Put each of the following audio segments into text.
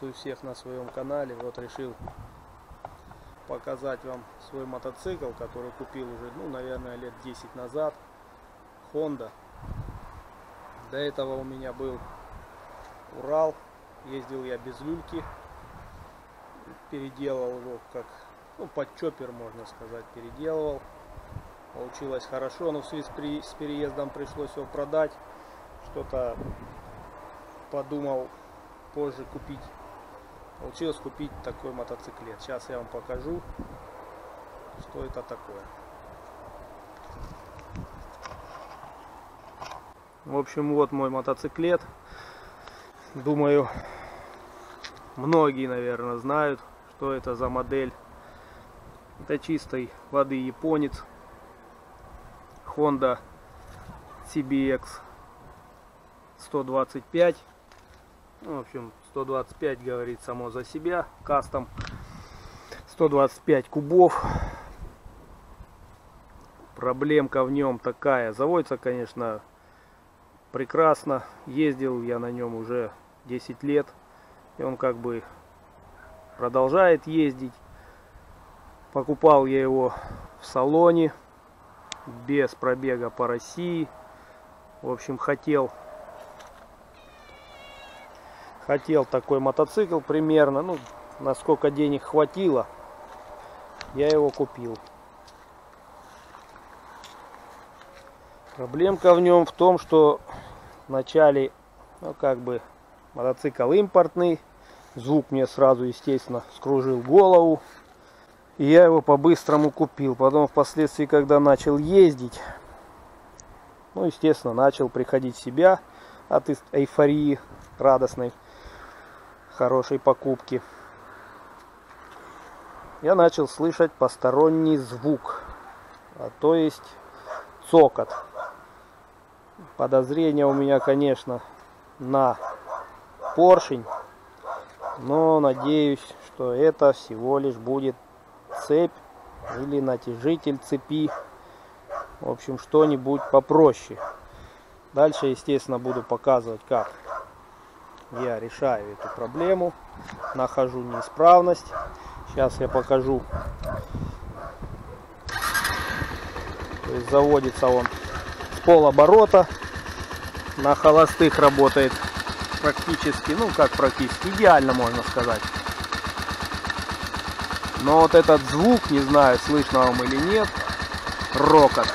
Приветствую всех на своем канале. Вот решил показать вам свой мотоцикл, который купил уже, наверное, лет 10 назад. Honda. До этого у меня был Урал. Ездил я без люльки. Переделал его как, под чоппер, можно сказать, переделывал. Получилось хорошо, но в связи с переездом пришлось его продать. Что-то подумал позже купить. Получилось купить такой мотоциклет. Сейчас я вам покажу, что это такое. В общем, вот мой мотоциклет. Думаю, многие, наверное, знают, что это за модель. Это чистой воды японец. Honda CBX 125. В общем, 125 говорит само за себя. Кастом 125 кубов. Проблемка в нем такая. Заводится, конечно, прекрасно. Ездил я на нем уже 10 лет. И он как бы продолжает ездить. Покупал я его в салоне. Без пробега по России. В общем, хотел такой мотоцикл примерно, насколько денег хватило, я его купил. Проблемка в нем в том, что вначале, мотоцикл импортный, звук мне сразу, естественно, скружил голову, и я его по-быстрому купил. Потом впоследствии, когда начал ездить, естественно, начал приходить в себя от эйфории радостной, хорошей покупки. Я начал слышать посторонний звук, то есть цокот. Подозрение у меня, конечно, на поршень, но надеюсь, что это всего лишь будет цепь или натяжитель цепи. В общем, что-нибудь попроще. Дальше, естественно, буду показывать, как я решаю эту проблему, нахожу неисправность. Сейчас я покажу. То есть заводится он с полоборота, на холостых работает практически, идеально, можно сказать. Но вот этот звук, не знаю, слышно вам или нет, рокот.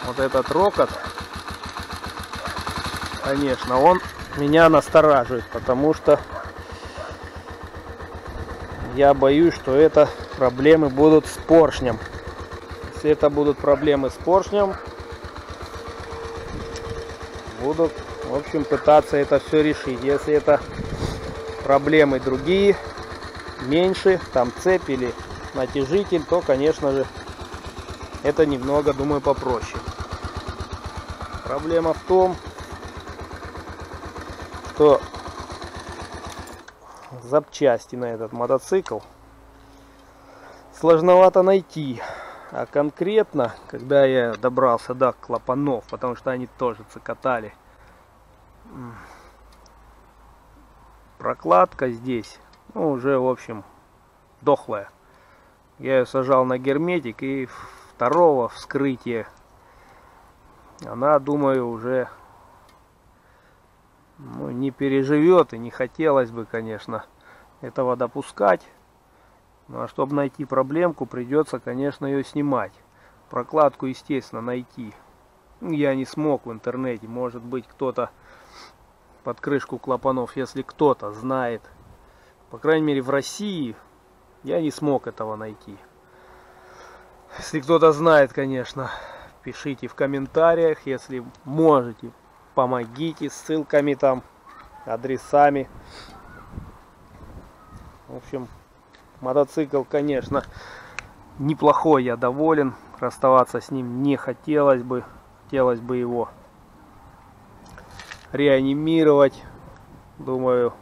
Вот этот рокот, конечно, он меня настораживает, потому что я боюсь, что это проблемы будут с поршнем. Если это будут проблемы с поршнем, буду, в общем, пытаться это все решить. Если это проблемы другие, меньше, там цепь или натяжитель, то, конечно же, это немного, думаю, попроще. Проблема в том, что запчасти на этот мотоцикл сложновато найти. А конкретно, когда я добрался до клапанов, потому что они тоже цокотали, прокладка здесь, уже, в общем, дохлая. Я ее сажал на герметик, и второго вскрытия она, думаю, уже не переживет, и не хотелось бы, конечно, этого допускать. Ну а чтобы найти проблемку, придется, конечно, ее снимать. Прокладку, естественно, найти я не смог в интернете. Может быть, кто-то под крышку клапанов, если кто-то знает, по крайней мере в России, я не смог этого найти. Если кто-то знает, конечно, пишите в комментариях. Если можете, помогите ссылками там, адресами. В общем, мотоцикл, конечно, неплохой, я доволен. Расставаться с ним не хотелось бы. Хотелось бы его реанимировать. Думаю,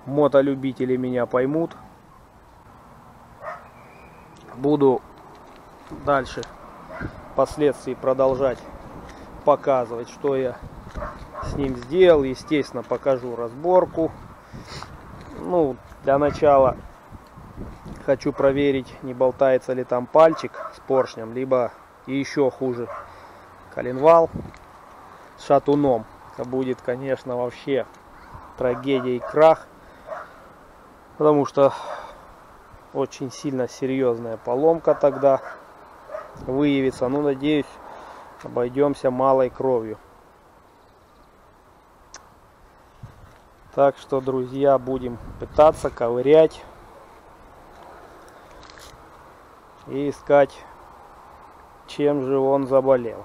мотолюбители меня поймут. Буду дальше впоследствии продолжать показывать, что я с ним сделал. Естественно, покажу разборку. Ну, для начала хочу проверить, не болтается ли там пальчик с поршнем, либо и еще хуже, коленвал с шатуном. Это будет, конечно, вообще трагедия и крах, потому что очень сильно серьезная поломка тогда выявится. Ну, надеюсь, обойдемся малой кровью. Так что, друзья, будем пытаться ковырять и искать, чем же он заболел.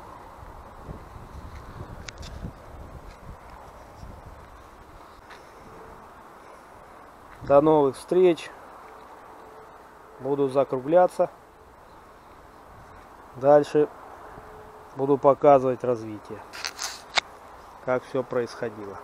До новых встреч. Буду закругляться. Дальше буду показывать развитие, как все происходило.